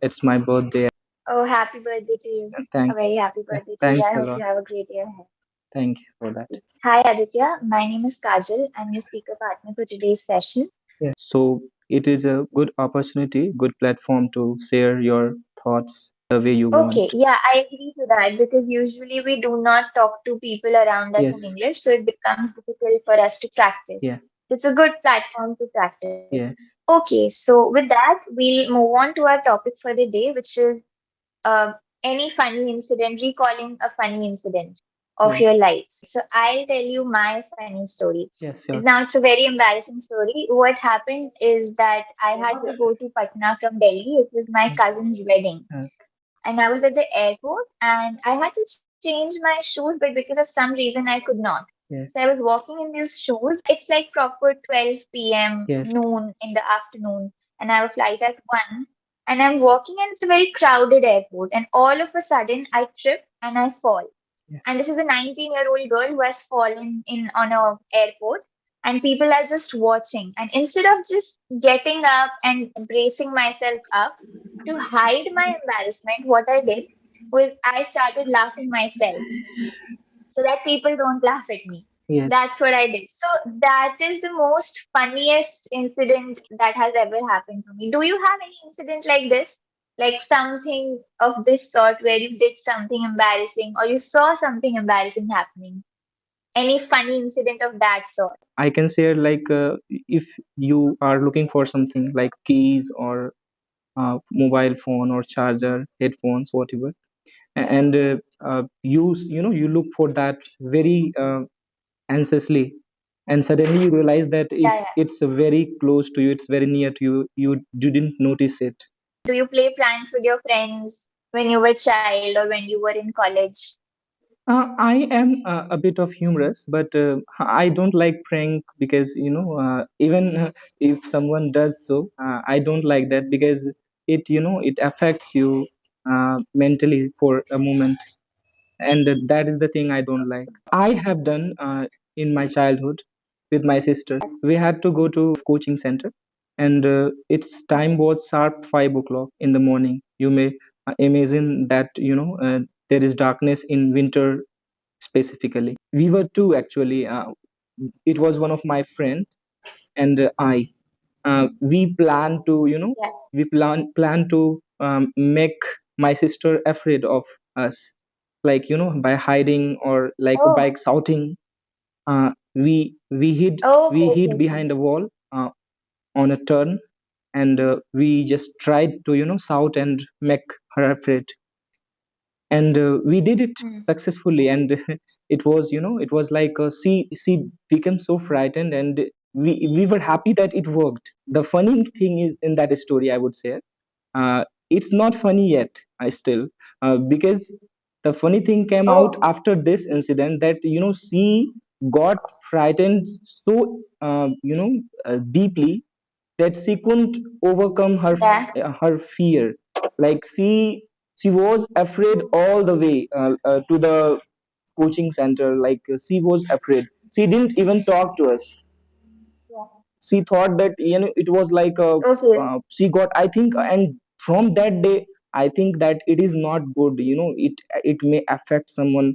It's my birthday. Oh, happy birthday to you. A very Thanks. happy birthday to you. Thanks I a hope lot. you have a great year ahead. Thank you for that. Hi, Aditya. My name is Kajal. I'm your speaker partner for today's session. Yeah. So it is a good opportunity, good platform to share your thoughts the way you Okay, want. yeah, I agree to that because usually we do not talk to people around us in Yes. English, so it becomes difficult for us to practice. Yeah. It's a good platform to practice. Yes. Okay, so with that, we'll move on to our topic for the day, which is uh, any funny incident, recalling a funny incident of your Yes. life. So I'll tell you my funny story. Yes. Sure. Now it's a very embarrassing story. What happened is that I had to go to Patna from Delhi. It was my cousin's wedding, Uh, and I was at the airport, and I had to change my shoes, but because of some reason I could not. So I was yes. walking in these shoes. It's like proper 12 p.m. Yes. noon in the afternoon, and I have a flight at 1. And I'm walking, and it's a very crowded airport. And all of a sudden, I trip and I fall. Yeah. And this is a 19-year-old girl who has fallen in on a airport, and people are just watching. And instead of just getting up and bracing myself up to hide my embarrassment, what I did was I started laughing myself so that people don't laugh at me. Yes. That's what I did. So that is the most funniest incident that has ever happened to me. Do you have any incident like this? Like something of this sort where you did something embarrassing or you saw something embarrassing happening? Any funny incident of that sort? I can share like if you are looking for something like keys or mobile phone or charger, headphones, whatever, and you look for that very anxiously, and suddenly you realize that Yeah, it's yeah. it's very close to you, it's very near to you. You didn't notice it. Do you play pranks with your friends when you were a child or when you were in college? I am a bit of humorous, but I don't like prank because even if someone does so, I don't like that because it affects you mentally for a moment, and that is the thing I don't like. I have done in my childhood with my sister. We had to go to coaching center, and its time was sharp 5 o'clock in the morning. You may imagine that there is darkness in winter specifically. We were two actually. It was one of my friend and I. We plan to Yeah. we plan to make my sister afraid of us, like by hiding or like by Oh, shouting. We hid okay, okay. behind a wall on a turn, and we just tried to shout and make her afraid, and we did it Hmm. successfully, and it was like she became so frightened, and we were happy that it worked. The funny thing is in that story, I would say, it's not funny yet, I still, because the funny thing came out Oh, after this incident, that she got frightened so deeply that she couldn't overcome yeah. her fear. Like she was afraid all the way to the coaching center. Like she was afraid. She didn't even talk to us. Yeah. She thought that it was like Okay. she got, I think, and from that day I think that it is not good. It may affect someone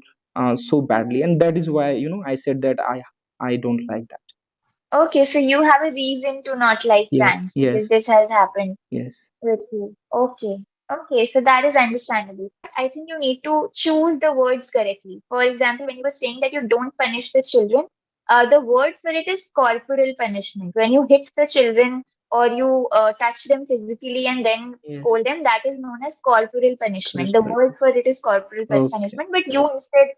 so badly, and that is why I said that I don't like that. Okay, so you have a reason to not like Yes, pranks because yes, this has happened yes, with you. Okay. Okay, so that is understandable. I think you need to choose the words correctly. For example, when you were saying that you don't punish the children, the word for it is corporal punishment. When you hit the children or you touch them physically and then scold yes. them, that is known as corporal punishment. The Correct. word for it is corporal Okay. punishment, but you instead,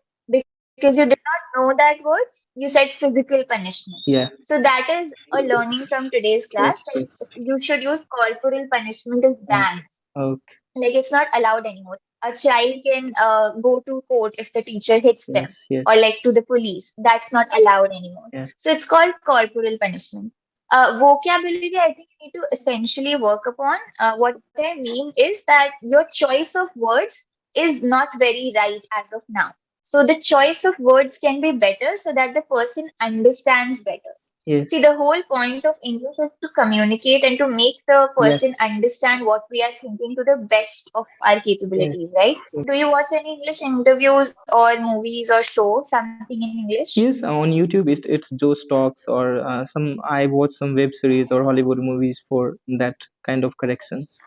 because you did not know that word, you said physical punishment. Yeah. So that is a learning from today's class. Yes, Like yes. you should use corporal punishment is banned. Okay. Okay. Like it's not allowed anymore. A child can go to court if the teacher hits them, Yes, or yes. like to the police. That's not allowed anymore. Yeah. So it's called corporal punishment. Vocabulary, I think you need to essentially work upon. What I mean is that your choice of words is not very right as of now. So the choice of words can be better so that the person understands better. See, Yes. the whole point of English is to communicate and to make the person Yes. understand what we are thinking to the best of our capabilities, Yes. right? Do you watch any English interviews or movies or show something in English? Yes, on YouTube it's Joe Stocks or some I watch some web series or Hollywood movies for that kind of corrections.